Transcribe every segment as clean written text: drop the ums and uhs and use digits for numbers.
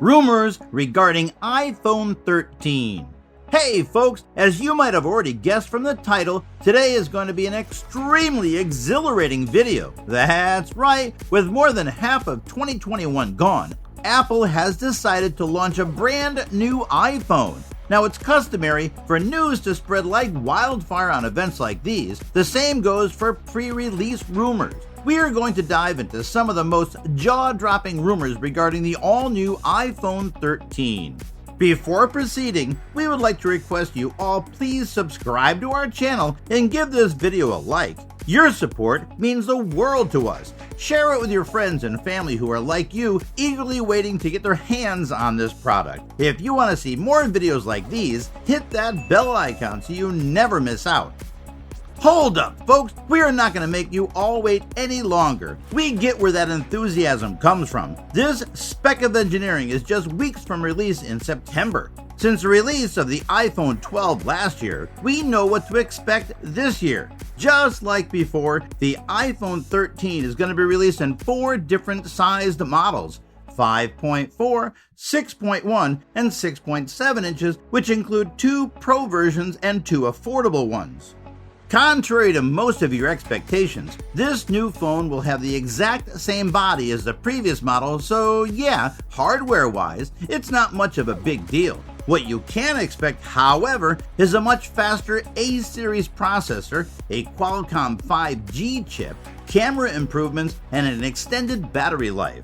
rumors regarding iPhone 13. Hey folks, as you might have already guessed from the title, today is going to be an extremely exhilarating video. That's right, with more than half of 2021 gone, Apple has decided to launch a brand new iPhone. Now, it's customary for news to spread like wildfire on events like these. The same goes for pre-release rumors. We are going to dive into some of the most jaw-dropping rumors regarding the all-new iPhone 13. Before proceeding, we would like to request you all please subscribe to our channel and give this video a like. Your support means the world to us. Share it with your friends and family who are like you, eagerly waiting to get their hands on this product. If you want to see more videos like these, hit that bell icon so you never miss out. Hold up, folks, we are not going to make you all wait any longer. We get where that enthusiasm comes from. This speck of engineering is just weeks from release in September. Since the release of the iPhone 12 last year, we know what to expect this year. Just like before, the iPhone 13 is going to be released in 4 different sized models: 5.4, 6.1, and 6.7 inches, which include 2 Pro versions and 2 affordable ones. Contrary to most of your expectations, this new phone will have the exact same body as the previous model, so yeah, hardware-wise, it's not much of a big deal. What you can expect, however, is a much faster A-series processor, a Qualcomm 5G chip, camera improvements, and an extended battery life.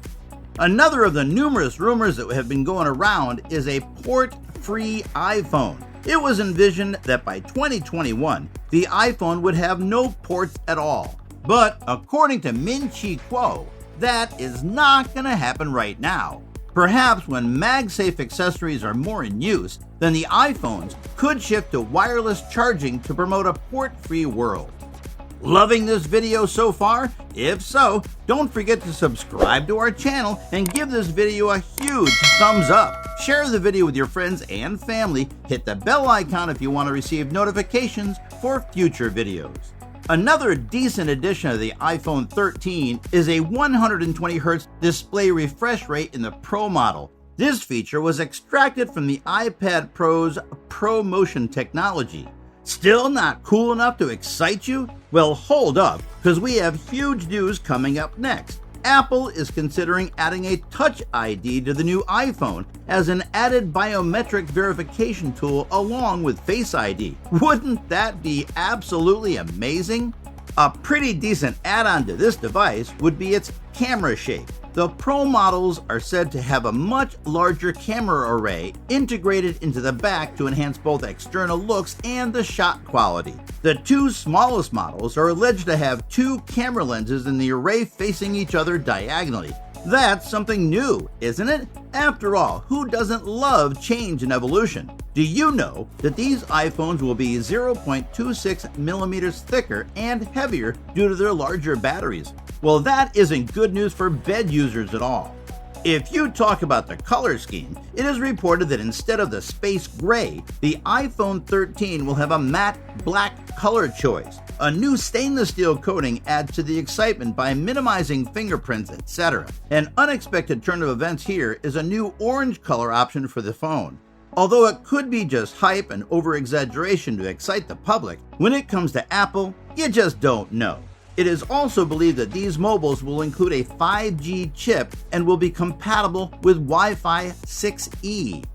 Another of the numerous rumors that have been going around is a port-free iPhone. It was envisioned that by 2021, the iPhone would have no ports at all. But according to Min-Chi Kuo, that is not going to happen right now. Perhaps when MagSafe accessories are more in use, then the iPhones could shift to wireless charging to promote a port-free world. Loving this video so far? If so, don't forget to subscribe to our channel and give this video a huge thumbs up. Share the video with your friends and family. Hit the bell icon if you want to receive notifications for future videos. Another decent addition of the iPhone 13 is a 120Hz display refresh rate in the Pro model. This feature was extracted from the iPad Pro's ProMotion technology. Still not cool enough to excite you? Well, hold up, because we have huge news coming up next. Apple is considering adding a Touch ID to the new iPhone as an added biometric verification tool along with Face ID. Wouldn't that be absolutely amazing? A pretty decent add-on to this device would be its camera shape. The Pro models are said to have a much larger camera array integrated into the back to enhance both external looks and the shot quality. The 2 smallest models are alleged to have 2 camera lenses in the array facing each other diagonally. That's something new, isn't it? After all, who doesn't love change and evolution? Do you know that these iPhones will be 0.26 millimeters thicker and heavier due to their larger batteries? Well, that isn't good news for bed users at all. If you talk about the color scheme, it is reported that instead of the space gray, the iPhone 13 will have a matte black color choice. A new stainless steel coating adds to the excitement by minimizing fingerprints, etc. An unexpected turn of events here is a new orange color option for the phone. Although it could be just hype and over-exaggeration to excite the public, when it comes to Apple, you just don't know. It is also believed that these mobiles will include a 5G chip and will be compatible with Wi-Fi 6E.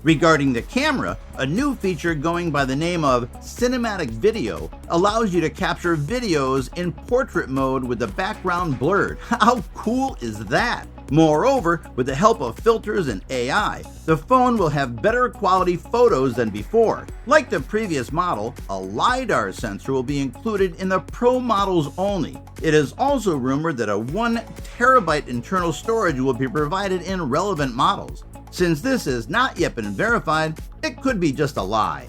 Regarding the camera, a new feature going by the name of Cinematic Video allows you to capture videos in portrait mode with the background blurred. How cool is that? Moreover, with the help of filters and AI, the phone will have better quality photos than before. Like the previous model, a LiDAR sensor will be included in the Pro models only. It is also rumored that a 1 terabyte internal storage will be provided in relevant models. Since this has not yet been verified, it could be just a lie.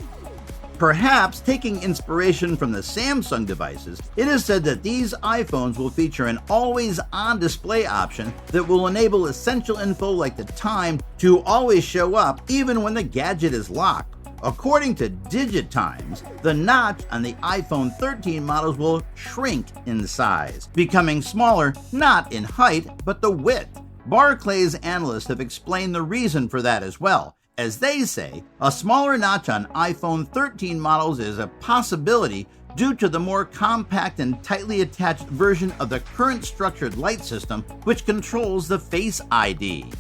Perhaps taking inspiration from the Samsung devices, it is said that these iPhones will feature an always-on display option that will enable essential info like the time to always show up even when the gadget is locked. According to DigitTimes, the notch on the iPhone 13 models will shrink in size, becoming smaller not in height but the width. Barclays analysts have explained the reason for that as well, as they say a smaller notch on iPhone 13 models is a possibility due to the more compact and tightly attached version of the current structured light system, which controls the Face ID.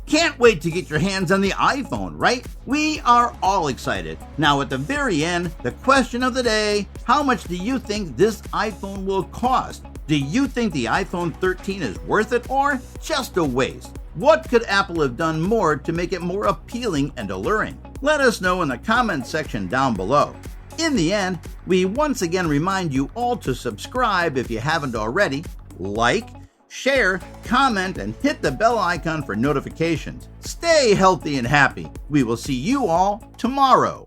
Can't wait to get your hands on the iPhone, right? We are all excited. Now at the very end, the question of the day, how much do you think this iPhone will cost? Do you think the iPhone 13 is worth it or just a waste? What could Apple have done more to make it more appealing and alluring? Let us know in the comments section down below. In the end, we once again remind you all to subscribe if you haven't already, like, share, comment, and hit the bell icon for notifications. Stay healthy and happy. We will see you all tomorrow.